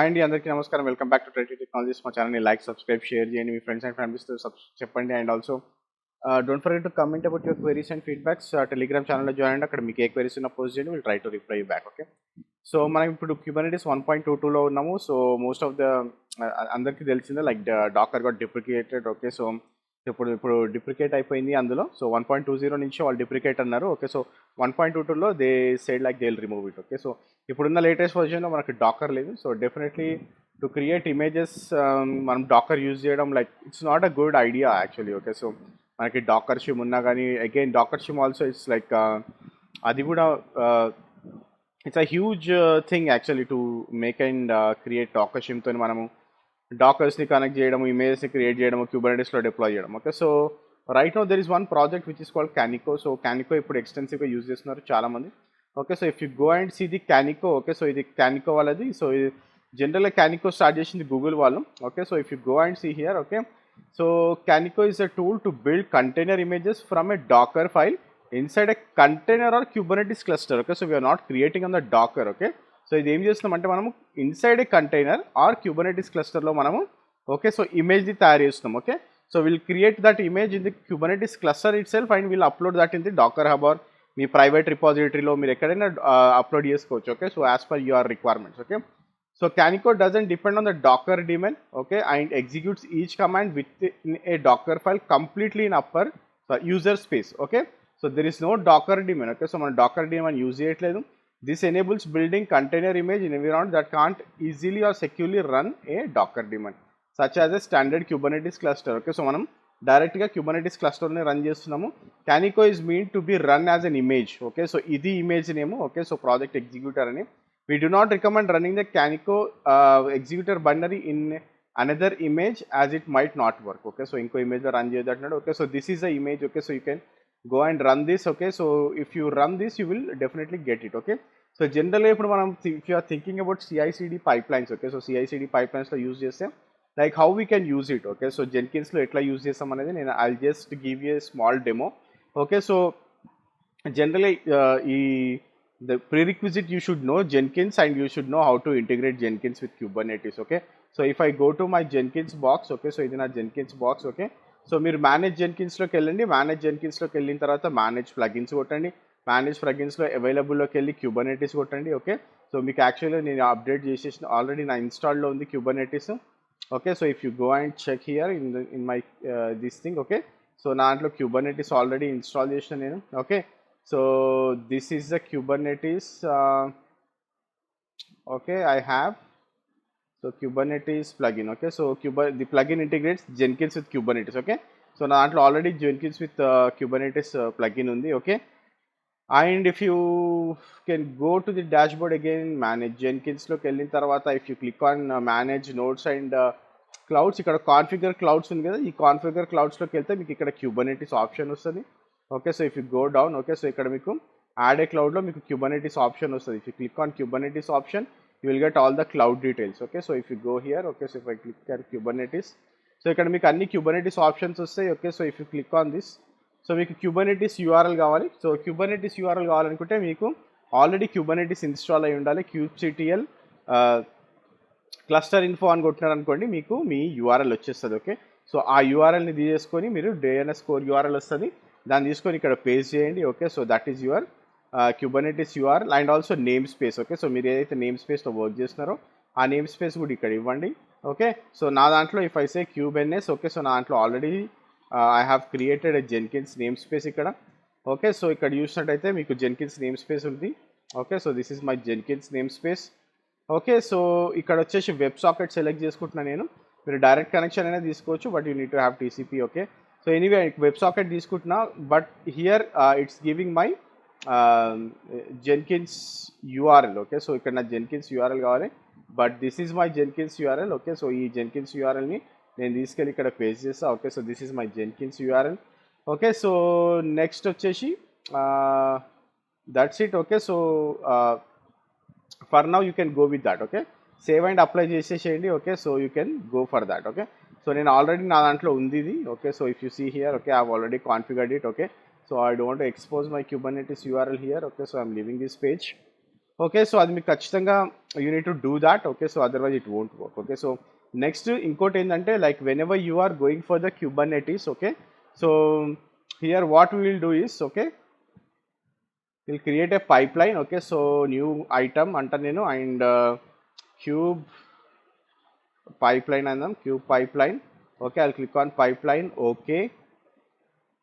Hi అండి, అందరికీ నమస్కారం. Welcome back to Trendy technologies. మా ఛానల్ని లైక్, సబ్స్క్రైబ్, షేర్ చేయండి. మీ ఫ్రెండ్స్ అండ్ ఫ్యామిలీస్తో చెప్పండి. And also don't forget to comment about your queries and feedbacks. Telegram ఛానల్లో జాయిన్ అండి. అక్కడ మీకు ఏ క్వైరీస్ ఉన్న పోస్ట్ చేయండి, will try to reply you back. Okay, so మనం ఇప్పుడు క్యూబర్నెటిస్ 1.22లో ఉన్నాము. సో మోస్ట్ ఆఫ్ ద అందరికీ తెలిసిందే, like Docker got deprecated. Okay, so ఇప్పుడు డిప్రికేట్ అయిపోయింది అందులో. సో 1.20 నుంచి వాళ్ళు డిప్రికేట్ అన్నారు. ఓకే, సో 1.22లో they said like they will remove it. Okay, so ఇప్పుడున్న లేటెస్ట్ వర్జన్లో మనకి డాకర్ లేదు. So definitely to create images మనం డాకర్ యూజ్ చేయడం like it's not a good idea actually. Okay, so మనకి డాకర్ షిమ్ ఉన్నా కానీ again Docker shim also it's like అది కూడా it's a huge thing actually to make and create Docker షిమ్తో మనము డాకర్స్ని కనెక్ట్ చేయడం, ఇమేజెస్ని క్రియేట్ చేయడం, క్యూబర్నెటిస్లో డిప్లాయ్ చేయడం. Okay, so right now there is one project which is called Kaniko. So Kaniko ఇప్పుడు ఎక్స్టెన్సివ్గా యూజ్ చేస్తున్నారు చాలామంది. Okay, so if you go and see the Kaniko. Okay, so ఇది క్యానికో వాళ్ళది. సో ఇది జనరల్గా క్యానికో స్టార్ట్ చేసింది గూగుల్ వాళ్ళు. Okay, so if you go and see here. Okay, so Kaniko is a tool to build container images from a Docker file inside a container or Kubernetes cluster. Okay, so we are not creating on the Docker. Okay, so ఇది ఏం చేస్తున్నామంటే మనము inside a container or Kubernetes క్లస్టర్లో మనము okay so ఇమేజ్ని తయారు చేస్తున్నాం. Okay, so will create that image in the Kubernetes cluster itself and will upload that in the Docker hub or మీ ప్రైవేట్ రిపాజిటరీలో మీరు ఎక్కడైనా అప్లోడ్ చేసుకోవచ్చు. Okay, so as per your requirements. Okay, so Canico doesn't depend on the Docker daemon, okay, and executes each command within a Docker file completely in upper user space. Okay, so there is no Docker daemon. Okay, so man Docker daemon use cheyatledu. This enables building container image in environment that can't easily or securely run a Docker daemon, such as a standard Kubernetes cluster. Okay, so manam direct ga Kubernetes cluster ni run chestunnamo. Canico is meant to be run as an image. Okay, so idi image name. Okay, so project executor ani. We do not recommend running the Canico executor binary in another image as it might not work. Okay, so inko image run cheyadatnadu. Okay, so this is the image. Okay, so you can go and run this. Okay, so if you run this you will definitely get it. Okay, so generally ఇప్పుడు మనం if you are thinking about CI/CD pipelines. Okay, so CI/CD pipelines లో use చేస్తే like how we can use it. Okay, so Jenkins లో ఎట్లా use చేస్తాం అనేది నేను I'll just give you a small demo. Okay, so generally the prerequisite you should know Jenkins and you should know how to integrate Jenkins with Kubernetes. Okay, so if I go to my Jenkins box. Okay, so ఇది నా Jenkins box. Okay, so మీరు manage జెన్కిన్స్లోకి వెళ్ళండి. Manage జెన్కిన్స్లోకి వెళ్ళిన తర్వాత manage plugins కొట్టండి. Manage ప్లగిన్స్లో అవైలబుల్లోకి వెళ్ళి Kubernetes కొట్టండి. Okay, so మీకు యాక్చువల్గా నేను అప్డేట్ చేసేసిన ఆల్రెడీ నా ఇన్స్టాల్లో ఉంది Kubernetes. Okay, so if you go and check here in my this thing. Okay, so నా దాంట్లో క్యూబర్నెటిస్ ఆల్రెడీ ఇన్స్టాల్ చేసిన నేను. Okay, so this is the Kubernetes. Okay, I have so Kubernetes plugin. Okay, so the plugin integrates Jenkins with Kubernetes. Okay, so na dantlo already Jenkins with Kubernetes plugin undi. Okay, and if you can go to the dashboard again, manage Jenkins loki ellin tarvata if you click on manage nodes and clouds, ikkada configure clouds undi kada, ee configure clouds loki velte meeku ikkada Kubernetes option vastadi. Okay, so if you go down. Okay, so ikkada meeku add a cloud lo meeku Kubernetes option vastadi. If you click on Kubernetes option you will get all the cloud details. Okay, so if you go here. Okay, so if I click on Kubernetes, so ikkada meeku anni Kubernetes options vastayi. Okay, so if you click on this, so meeku Kubernetes URL kavali. So Kubernetes URL kavalanukunte meeku already Kubernetes install ayi undali. kubectl cluster info అని కొట్టినారు అనుకోండి మీకు మీ URL వచ్చేస్తుంది. Okay, so ఆ URLని తీసేసుకొని మీరు DNS core URL వస్తుంది, దాన్ని తీసుకొని ఇక్కడ పేస్ట్ చేయండి. Okay, so that is your Kubernetes URL and also name space. Okay, so మీరు ఏదైతే నేమ్ స్పేస్లో వర్క్ చేస్తున్నారో ఆ నేమ్ స్పేస్ కూడా ఇక్కడ ఇవ్వండి. ఓకే, సో నా దాంట్లో if I say kubens. Okay, so నా దాంట్లో already I have created a Jenkins name space ఇక్కడ. ఓకే, సో ఇక్కడ చూసినట్టయితే మీకు జెన్కిన్స్ నేమ్ స్పేస్ ఉంది. Okay, so this is my Jenkins name space. Okay, so ఇక్కడ వచ్చేసి వెబ్ సాకెట్ సెలెక్ట్ చేసుకుంటున్నాను నేను. మీరు డైరెక్ట్ కనెక్షన్ అనేది తీసుకోవచ్చు, but you need to have TCP. Okay, so anyway web socket తీసుకుంటున్నా, but here it's giving my Jenkins URL. Okay, so ఇక్కడ నా జెన్కిన్స్ URL కావాలి, but this is my Jenkins URL. Okay, so ఈ Jenkins URLని నేను తీసుకెళ్ళి ఇక్కడ paste చేస్తా. Okay, so this is my Jenkins URL. Okay, so next వచ్చేసి that's it. Okay, so for now you can go with that. Okay, save and apply చేసేసేయండి. Okay, so you can go for that. Okay, so నేను already నా దాంట్లో ఉంది ఇది. Okay, so if you see here. Okay, I have already configured it. Okay, so I don't expose my Kubernetes URL here. Okay, so I'm leaving this page. Okay. So, అది మీకు ఖచ్చితంగా you need to do that. Okay. So, otherwise it won't work. Okay. So, next ఇంకోటేందంటే like whenever you are going for the Kubernetes. Okay. So, here what we will do is okay, will create a pipeline. Okay. So, new item అంట నేను and cube pipeline అందాం. Cube pipeline. Okay. I'll click on pipeline. Okay.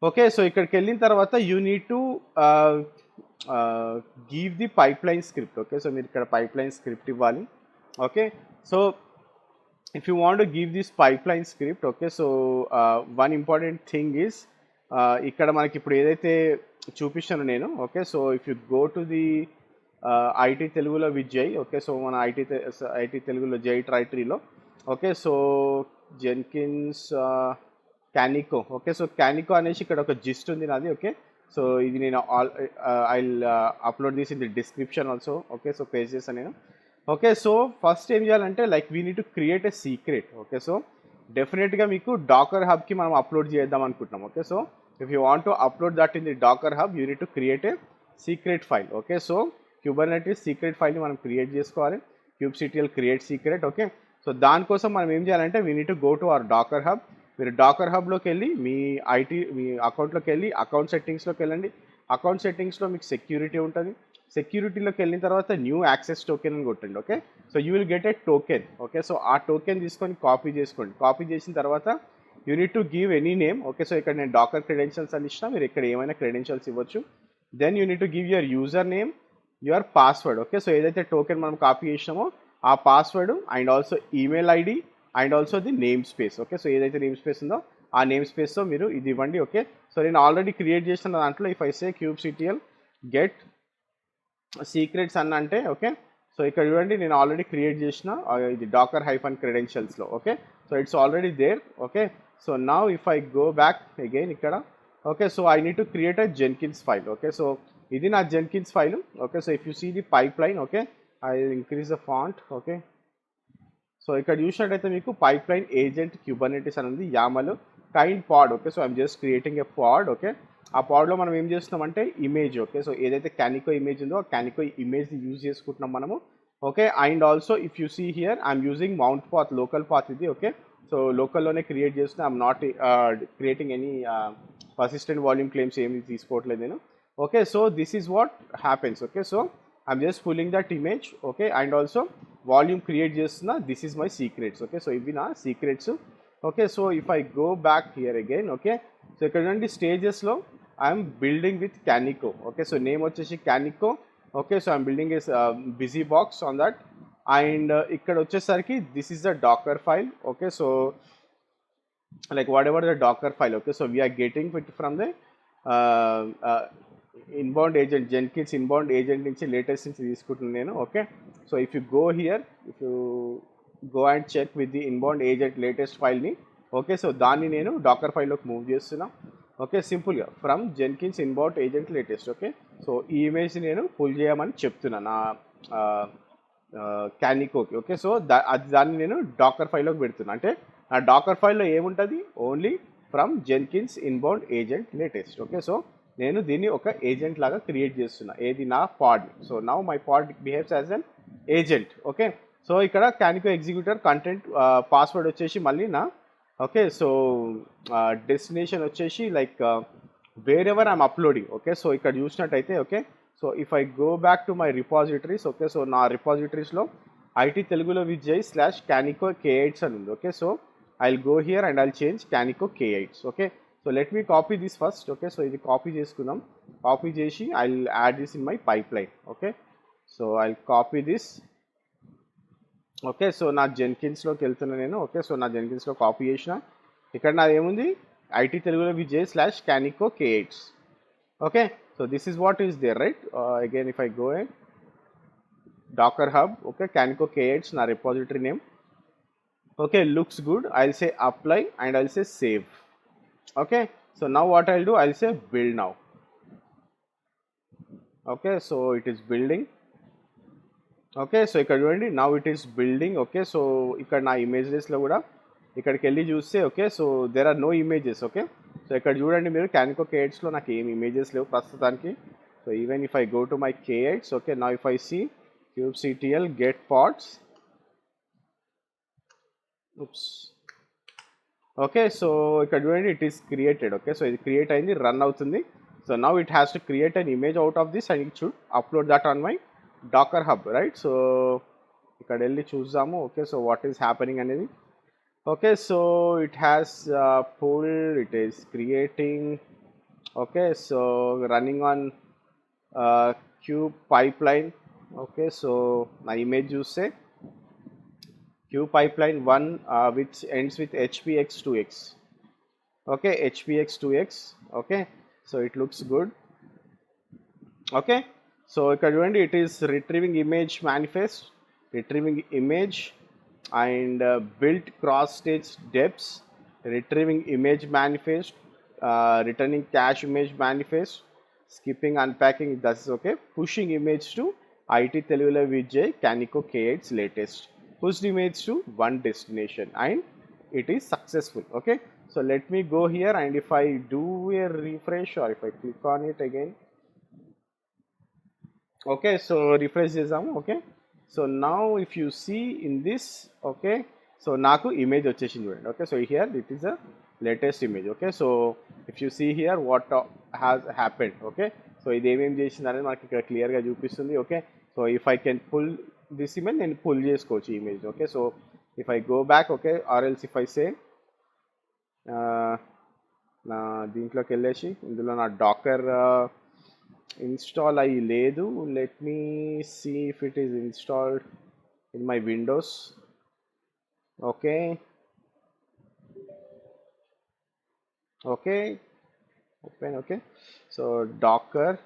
Okay. So, ఇక్కడికెళ్ళిన తర్వాత you need to give the pipeline script. Okay. So, మీరు ఇక్కడ pipeline script ఇవ్వాలి. Okay. So, if you want to give this pipeline script, okay, so one important thing is ఇక్కడ మనకి ఇప్పుడు ఏదైతే చూపించాను నేను. Okay. So if you go to the IT తెలుగులో విజయ్. ఓకే. సో మన ఐటీ తెలుగులో జై ట్రైటరీలో. Okay. So Jenkins Kaniko. Okay. So Kaniko అనేసి ఇక్కడ ఒక జిస్ట్ ఉంది నాది. ఓకే. సో ఇది నేను I upload this in the description also. Okay. So paste చేస్తాను నేను. ఓకే. సో ఫస్ట్ ఏం చేయాలంటే like we need to create a secret. Okay. So డెఫినెట్గా మీకు డాకర్ హబ్కి మనం అప్లోడ్ చేద్దాం అనుకుంటున్నాం. Okay. So if you want to upload that in the Docker Hub you need to create a secret file. Okay. So Kubernetes secret ఫైల్ని మనం create చేసుకోవాలి. Kubectl create secret. Okay. So దానికోసం మనం ఏం చేయాలంటే we need to go to our Docker Hub. మీరు Docker హబ్లోకి వెళ్ళి మీ అకౌంట్లోకి వెళ్ళి అకౌంట్ సెట్టింగ్స్లోకి వెళ్ళండి. అకౌంట్ సెట్టింగ్స్లో మీకు సెక్యూరిటీ ఉంటుంది. సెక్యూరిటీలోకి వెళ్ళిన తర్వాత న్యూ యాక్సెస్ టోకెన్ అని కొట్టండి. Okay. So you will get a token. Okay. So ఆ టోకెన్ తీసుకొని కాపీ చేసుకోండి. కాపీ చేసిన తర్వాత you need to give any name. Okay. So ఇక్కడ నేను డాకర్ క్రెడెన్షియల్స్ అని ఇచ్చిన, మీరు ఇక్కడ ఏమైనా క్రెడెన్షియల్స్ ఇవ్వచ్చు. Then you need to give your user name, your password. Okay. So ఏదైతే టోకెన్ మనం కాపీ చేసినామో ఆ password and also email ID and also the name space. Okay. So ఏదైతే నేమ్ స్పేస్ ఉందో ఆ నేమ్ స్పేస్తో మీరు ఇది ఇవ్వండి. ఓకే. సో నేను ఆల్రెడీ క్రియేట్ చేసిన దాంట్లో if I say kubectl get secrets అన్న అంటే ఓకే. సో ఇక్కడ చూడండి నేను ఆల్రెడీ క్రియేట్ చేసిన ఇది డాకర్ హైఫన్ క్రెడెన్షియల్స్లో. Okay. So it's already there. Okay. So now if I go back again ఇక్కడ. Okay. So I need to create a Jenkins file. Okay. So ఇది నా Jenkins file. Okay. So if you see the pipeline. Okay. I increase the font. Okay. So ఇక్కడ చూసినట్టయితే మీకు pipeline agent Kubernetes అని ఉంది. YAML kind pod. Okay. So I'm just creating a pad. Okay. ఆ పాడ్లో మనం ఏం చేస్తున్నామంటే image. Okay. So ఏదైతే క్యానికో ఇమేజ్ ఉందో ఆ క్యానికో ఇమేజ్ని యూజ్ చేసుకుంటున్నాం మనము. Okay. And also if you see here I'm using mount path, local path ఇది. ఓకే. సో లోకల్లోనే క్రియేట్ చేస్తున్నా. I'm not creating any persistent volume claims ఏమి తీసుకోవట్లేదు నేను. Okay. So this is what happens. Okay. So I'm just pulling that image. Okay. And also volume create చేస్తున్నా. This is my secrets. Okay. So ఇవి నా secrets. Okay. So if I go back here again. Okay. So ఇక్కడ చూడండి స్టేజెస్లో I'm building with Kaniko. Okay. So name వచ్చేసి Kaniko. Okay. So I'm building is busy box on that and ఇక్కడ వచ్చేసరికి this is the Docker file. Okay. So like whatever the docker file. Okay. So we are getting it from the inbound agent, Jenkins inbound agent నుంచి latest నుంచి తీసుకుంటున్నాను నేను. Okay. So if you go here, if you go and check with the inbound agent latest ఫైల్ని. Okay. So దాన్ని నేను Docker ఫైల్లోకి move చేస్తున్నా. Okay. సింపుల్గా from Jenkins inbound agent latest. Okay. So ఈ ఇమేజ్ని నేను పుల్ చేయమని చెప్తున్నా నా క్యానికోకి. ఓకే. సో దాన్ని నేను డాకర్ ఫైల్లోకి పెడుతున్నా. అంటే నా డాకర్ ఫైల్లో ఏముంటుంది, only from Jenkins inbound agent latest. Okay. So నేను దీన్ని ఒక ఏజెంట్ లాగా క్రియేట్ చేస్తున్నా, ఏది నా pod. So now my pod behaves as an agent. Okay. So ఇక్కడ క్యానికో ఎగ్జిక్యూటర్ కంటెంట్ పాస్వర్డ్ వచ్చేసి మళ్ళీ నా. ఓకే. సో డెస్టినేషన్ వచ్చేసి like wherever I'm uploading. Okay. So ఇక్కడ చూసినట్టయితే okay. So if I go back to my repositories. Okay. So నా రిపాజిటరీస్లో IT తెలుగులో విజయ్ /క్యానికో K8s అని ఉంది. Okay. So I'll go here and I'll change Kaniko K8s. Okay. So let me copy this first. Okay. So ఇది copy చేసుకుందాం. Copy చేసి I'll add this in my pipeline. Okay. So I'll copy this. Okay. So నా జెన్కిన్స్లోకి వెళ్తున్నా నేను. Okay. So నా జెన్కిన్స్లో copy చేసిన. ఇక్కడ నాది ఏముంది, ఐటీ తెలుగులో Vijay /Kaniko K8s. Okay. So this is what is there right. Again if I go and Docker Hub. Okay. Canico K8s na repository name. Okay. Looks good. I'll say apply and I'll say save. Okay. So now what I'll do, I'll say build now. Okay. So it is building. Okay. So ఇక్కడ చూడండి, now it is building. Okay. So ఇక్కడ నా ఇమేజెస్లో కూడా ఇక్కడికి వెళ్ళి చూస్తే okay. So there are no images. Okay. So ఇక్కడ చూడండి మీరు Canico K8sలో నాకు ఏం ఇమేజెస్ లేవు ప్రస్తుతానికి. So even if I go to my K8s. Okay. now if I see kubectl get pods. Oops. Okay, so ఇక్కడ చూడండి it is created. Okay, so ఇది క్రియేట్ అయింది, రన్ అవుతుంది. So now it has to create an image out of this and it should upload that on my docker hub, right? So ఇక్కడ వెళ్ళి చూద్దాము. Okay, so what is happening అనేది. Okay, so it has pulled, it is creating. Okay, so running on kube pipeline. Okay, so my image చూస్తే Q pipeline 1 which ends with HPX2X. Okay, HPX2X. Okay, so it looks good. Okay, so currently it is retrieving image manifest, retrieving image, and built cross stage depths, retrieving image manifest, returning cache image manifest, skipping unpacking, that's okay, pushing image to IT Telula Vijay Canico K8's latest, pushed image to one destination and it is successful. Okay, so let me go here and if I do a refresh or if I click on it again, okay, so refresh చేద్దాము. Okay, so now if you see in this, okay, so నాకు image వచ్చేసింది చూడండి. Okay, so here it is a latest image. Okay, so if you see here what has happened. Okay, so ఇది ఏమేమి చేసింది అనేది మనకి ఇక్కడ క్లియర్గా చూపిస్తుంది. Okay, so if I can pull this image నేను పుల్ చేసుకోవచ్చు image. Okay, so if I go back, okay, or else if I say నా దీంట్లోకి వెళ్ళేసి ఇందులో నా డాకర్ ఇన్స్టాల్ అయ్యి లేదు. Let me see if it is installed in my Windows. Okay, okay, open. Okay, so docker,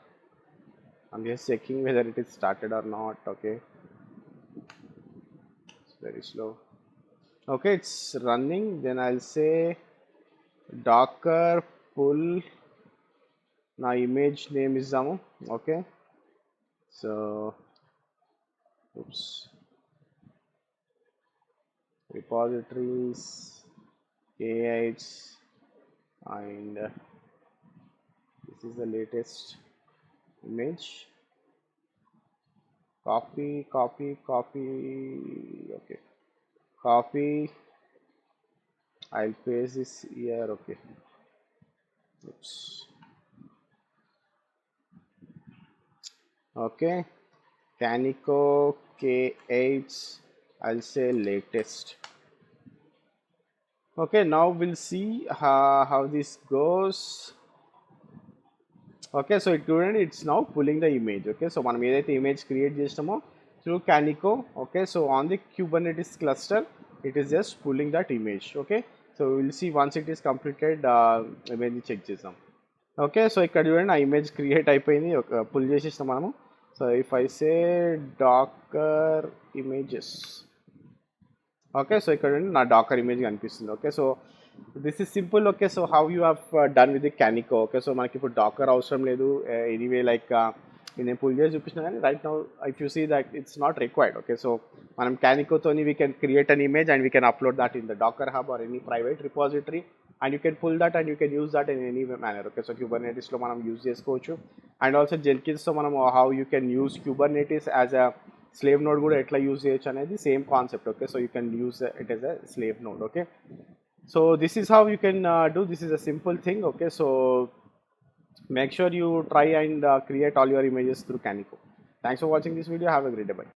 I'm just checking whether it is started or not. Okay, it's very slow. Okay, it's running. Then I'll say docker pull నా image name ఇద్దాము. Okay, so oops, repositories K8 and this is the latest image. Copy, copy, copy. Okay, copy, I'll paste this here. Okay, oops. Okay, Canico K8, I'll say latest. Okay, now we'll see how this goes. Okay, so it's now pulling the image. Okay, so మనం ఏదైతే image create చేసినామో through Canico. Okay, so on the Kubernetes cluster it is just pulling that image. Okay, so we'll see once it is completed image check చేద్దాం. Okay, so ఇక్కడ చూడండి ఆ image create అయిపోయింది, ఒక pull చేసేస్తాం మనము. So if I say Docker images, okay, so ఇక్కడ నా డాకర్ ఇమేజ్ కనిపిస్తుంది. Okay, so this is simple. Okay, so how you have done with the Canico. Okay, so మనకి ఇప్పుడు డాకర్ అవసరం లేదు. ఎనీవే లైక్ నేను పుల్ చేసి చూపించిన కానీ right now if you see that it's not required. Okay, so మనం Canicoతోని we can create an image and we can upload that in the Docker hub or any private repository and you can pull that and you can use that in any manner. Okay, so Kubernetes lo manam use chesukochu and also Jenkins so manam how you can use Kubernetes as a slave node kuda etla use cheyochu anedi same concept. Okay, so you can use it as a slave node. Okay, so this is how you can do. This is a simple thing. Okay, so make sure you try and create all your images through Canico. Thanks for watching this video. Have a great day. Bye.